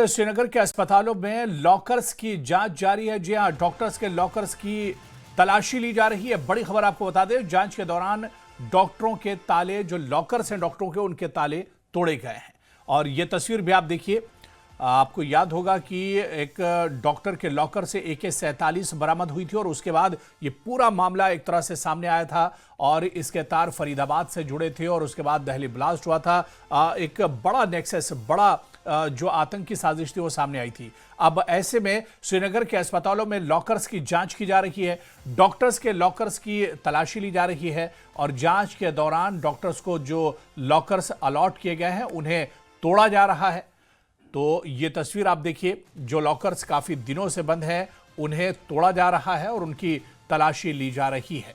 श्रीनगर के अस्पतालों में लॉकर्स की जांच जारी है। जी हां, डॉक्टर्स के लॉकर्स की तलाशी ली जा रही है। बड़ी खबर आपको बता दें, जांच के दौरान डॉक्टरों के ताले, जो लॉकर्स हैं डॉक्टरों के, उनके ताले तोड़े गए हैं। और यह तस्वीर भी आप देखिए, आपको याद होगा कि एक डॉक्टर के लॉकर से AK-47 बरामद हुई थी और उसके बाद ये पूरा मामला एक तरह से सामने आया था और इसके तार फरीदाबाद से जुड़े थे और उसके बाद दिल्ली ब्लास्ट हुआ था। एक बड़ा नेक्सस, बड़ा जो आतंकी साजिश थी वो सामने आई थी। अब ऐसे में श्रीनगर के अस्पतालों में लॉकर्स की जांच की जा रही है, डॉक्टर्स के लॉकर्स की तलाशी ली जा रही है और जांच के दौरान डॉक्टर्स को जो लॉकर्स अलॉट किए गए हैं उन्हें तोड़ा जा रहा है। तो ये तस्वीर आप देखिए, जो लॉकर्स काफी दिनों से बंद हैं उन्हें तोड़ा जा रहा है और उनकी तलाशी ली जा रही है।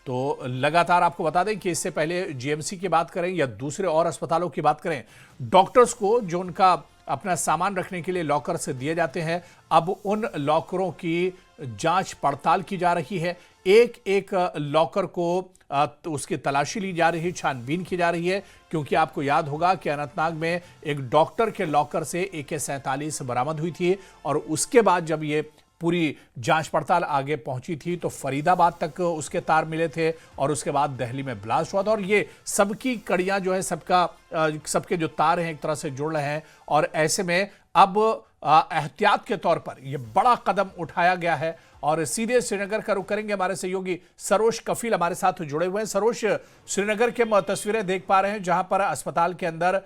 तो लगातार आपको बता दें कि इससे पहले GMC की बात करें या दूसरे और अस्पतालों की बात करें, डॉक्टर्स को जो उनका अपना सामान रखने के लिए लॉकर से दिए जाते हैं, अब उन लॉकरों की जांच पड़ताल की जा रही है। एक एक लॉकर को तो उसकी तलाशी ली जा रही है, छानबीन की जा रही है, क्योंकि आपको याद होगा कि अनंतनाग में एक डॉक्टर के लॉकर से AK-47 बरामद हुई थी और उसके बाद जब ये पूरी जांच पड़ताल आगे पहुंची थी तो फरीदाबाद तक उसके तार मिले थे और उसके बाद दिल्ली में ब्लास्ट हुआ था। और ये सबकी कड़ियां जो है, सबके जो तार हैं एक तरह से जुड़ रहे हैं और ऐसे में अब एहतियात के तौर पर यह बड़ा कदम उठाया गया है। और सीधे श्रीनगर का रुख करेंगे, हमारे सहयोगी सरोज कफील हमारे साथ जुड़े हुए हैं। सरोज, श्रीनगर के तस्वीरें देख पा रहे हैं जहां पर अस्पताल के अंदर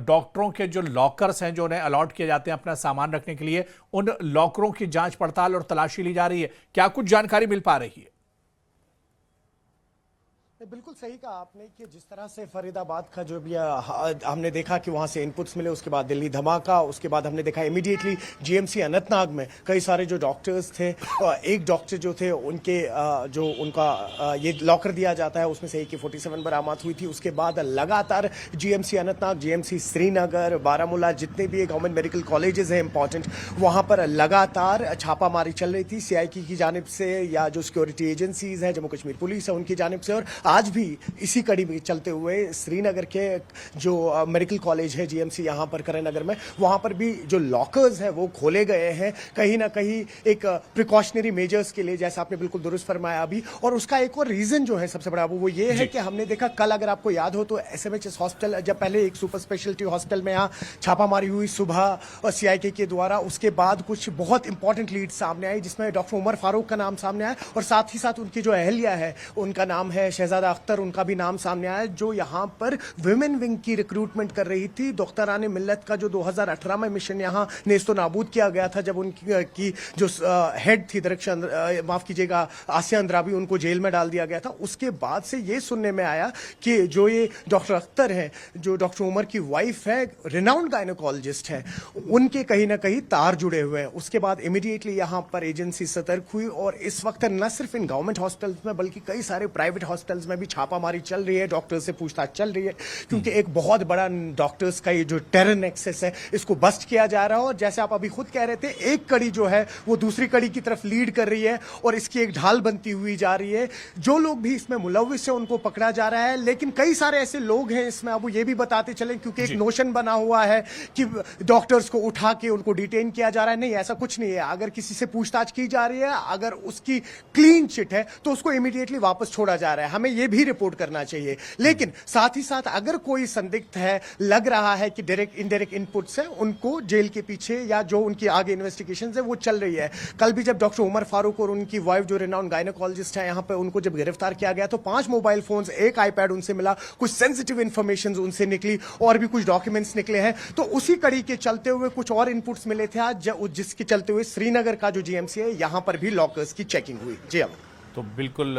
डॉक्टरों के जो लॉकर्स हैं, जो उन्हें अलॉट किए जाते हैं अपना सामान रखने के लिए, उन लॉकरों की जांच पड़ताल और तलाशी ली जा रही है। क्या कुछ जानकारी मिल पा रही है? बिल्कुल सही कहा आपने कि जिस तरह से फरीदाबाद का जो भी हमने देखा कि वहां से इनपुट्स मिले, उसके बाद दिल्ली धमाका, उसके बाद हमने देखा इमीडिएटली GMC अनंतनाग में कई सारे जो डॉक्टर्स थे, एक डॉक्टर जो थे उनके जो उनका ये लॉकर दिया जाता है उसमें से AK-47 बरामद हुई थी। उसके बाद लगातार GMC अनंतनाग, GMC श्रीनगर, बारामूला, जितने भी गवर्नमेंट मेडिकल कॉलेजेस हैं इंपॉर्टेंट, वहां पर लगातार छापामारी चल रही थी CIK की जानिब से या जो सिक्योरिटी एजेंसीज हैं, जम्मू कश्मीर पुलिस है, उनकी जानिब से। और आज भी इसी कड़ी में चलते हुए श्रीनगर के जो मेडिकल कॉलेज है GMC यहाँ पर करीमनगर में, वहाँ पर भी जो लॉकर्स हैं वो खोले गए हैं, कहीं ना कहीं एक प्रिकॉशनरी मेजर्स के लिए, जैसा आपने बिल्कुल दुरुस्त फरमाया अभी। और उसका एक और रीजन जो है सबसे बड़ा वो ये है कि हमने देखा कल, अगर आपको याद हो तो SMHS हॉस्पिटल, जब पहले एक सुपर स्पेशलिटी हॉस्पिटल में यहाँ छापामारी हुई सुबह और CIK के द्वारा, उसके बाद कुछ बहुत इंपॉर्टेंट लीड सामने आई जिसमें डॉक्टर उमर फारूक का नाम सामने आया और साथ ही साथ उनकी जो अहलिया है उनका नाम है शहजादा अख्तर, उनका भी नाम सामने आया, जो यहाँ पर विमेन विंग की रिक्रूटमेंट कर रही थी। दख्तरान मिल्लत का जो 2018 में मिशन यहाँ नेस्तो नाबूद किया गया था, जब उनकी जो हेड थी माफ कीजिएगा आसिया अंद्राबी, उनको जेल में डाल दिया गया था। उसके बाद से ये सुनने में आया कि जो ये डॉक्टर अख्तर है, जो डॉक्टर उमर की वाइफ है, रिनाउंड गायनोकोलॉजिस्ट है, उनके कहीं ना कहीं तार जुड़े हुए हैं। उसके बाद इमीडिएटली यहाँ पर एजेंसी सतर्क हुई और इस वक्त न सिर्फ इन गवर्नमेंट हॉस्पिटल्स में बल्कि कई सारे प्राइवेट हॉस्पिटल्स में भी छापामारी चल रही है, डॉक्टर्स से पूछताछ चल रही है, क्योंकि एक बहुत बड़ा डॉक्टर्स का ये जो टेरर नेक्सस है इसको बस्ट किया जा रहा है। और जैसे आप अभी खुद कह रहे थे, एक कड़ी जो है वो दूसरी कड़ी की तरफ लीड कर रही है और इसकी एक ढाल बनती हुई जा रही है। जो लोग भी इसमें मुलविस है उनको पकड़ा जा रहा है, लेकिन कई सारे ऐसे लोग हैं इसमें, अब ये भी बताते चले, क्योंकि एक नोशन बना हुआ है कि डॉक्टर्स को उठा के उनको डिटेन किया जा रहा है। नहीं, ऐसा कुछ नहीं है। अगर किसी से पूछताछ की जा रही है, अगर उसकी क्लीन चिट है तो उसको इमीडिएटली वापस छोड़ा जा रहा है। हमें यह भी रिपोर्ट करना चाहिए, लेकिन साथ ही साथ अगर कोई संदिग्ध है, लग रहा है कि डायरेक्ट इनडायरेक्ट इनपुट्स है, उनको जेल के पीछे या जो उनकी आगे इन्वेस्टिगेशन है वो चल रही है। कल भी जब डॉक्टर उमर फारूक और उनकी वाइफ जो रिनाउंड गायनोकोलॉजिस्ट है यहाँ पे, उनको जब गिरफ्तार किया गया तो 5 मोबाइल फोन्स, एक iPad उनसे मिला, कुछ सेंसिटिव इंफॉर्मेशन उनसे निकली और भी कुछ डॉक्यूमेंट्स निकले हैं। तो उसी कड़ी के चलते हुए कुछ और इनपुट्स मिले थे आज, जिसके चलते हुए श्रीनगर का जो GMC है यहाँ पर भी लॉकर्स की चेकिंग हुई। जी अब तो बिल्कुल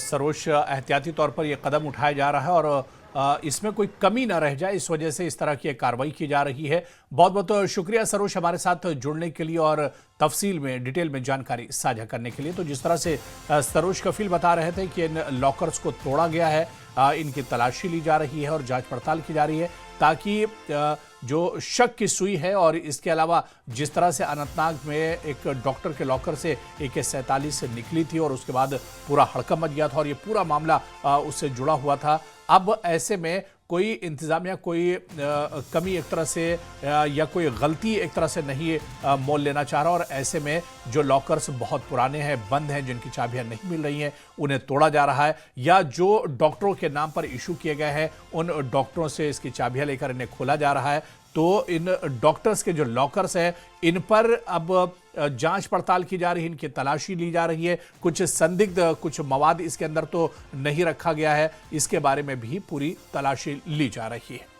सरोज, एहतियाती तौर पर यह कदम उठाया जा रहा है और इसमें कोई कमी ना रह जाए, इस वजह से इस तरह की कार्रवाई की जा रही है। बहुत बहुत शुक्रिया सरोज, हमारे साथ जुड़ने के लिए और तफसील में, डिटेल में जानकारी साझा करने के लिए। तो जिस तरह से सरोज कफील बता रहे थे कि इन लॉकर्स को तोड़ा गया है, इनकी तलाशी ली जा रही है और जांच पड़ताल की जा रही है, ताकि जो शक की सुई है और इसके अलावा जिस तरह से अनंतनाग में एक डॉक्टर के लॉकर से AK-47 निकली थी और उसके बाद पूरा हड़कंप मच गया था और ये पूरा मामला उससे जुड़ा हुआ था, अब ऐसे में कोई इंतजामिया कोई कमी एक तरह से या कोई गलती एक तरह से नहीं मोल लेना चाह रहा, और ऐसे में जो लॉकर्स बहुत पुराने हैं, बंद हैं, जिनकी चाबियां नहीं मिल रही हैं, उन्हें तोड़ा जा रहा है, या जो डॉक्टरों के नाम पर इशू किए गए हैं उन डॉक्टरों से इसकी चाबियां लेकर इन्हें खोला जा रहा है। तो इन डॉक्टर्स के जो लॉकर्स हैं इन पर अब जांच पड़ताल की जा रही है, इनकी तलाशी ली जा रही है। कुछ संदिग्ध कुछ मवाद इसके अंदर तो नहीं रखा गया है, इसके बारे में भी पूरी तलाशी ली जा रही है।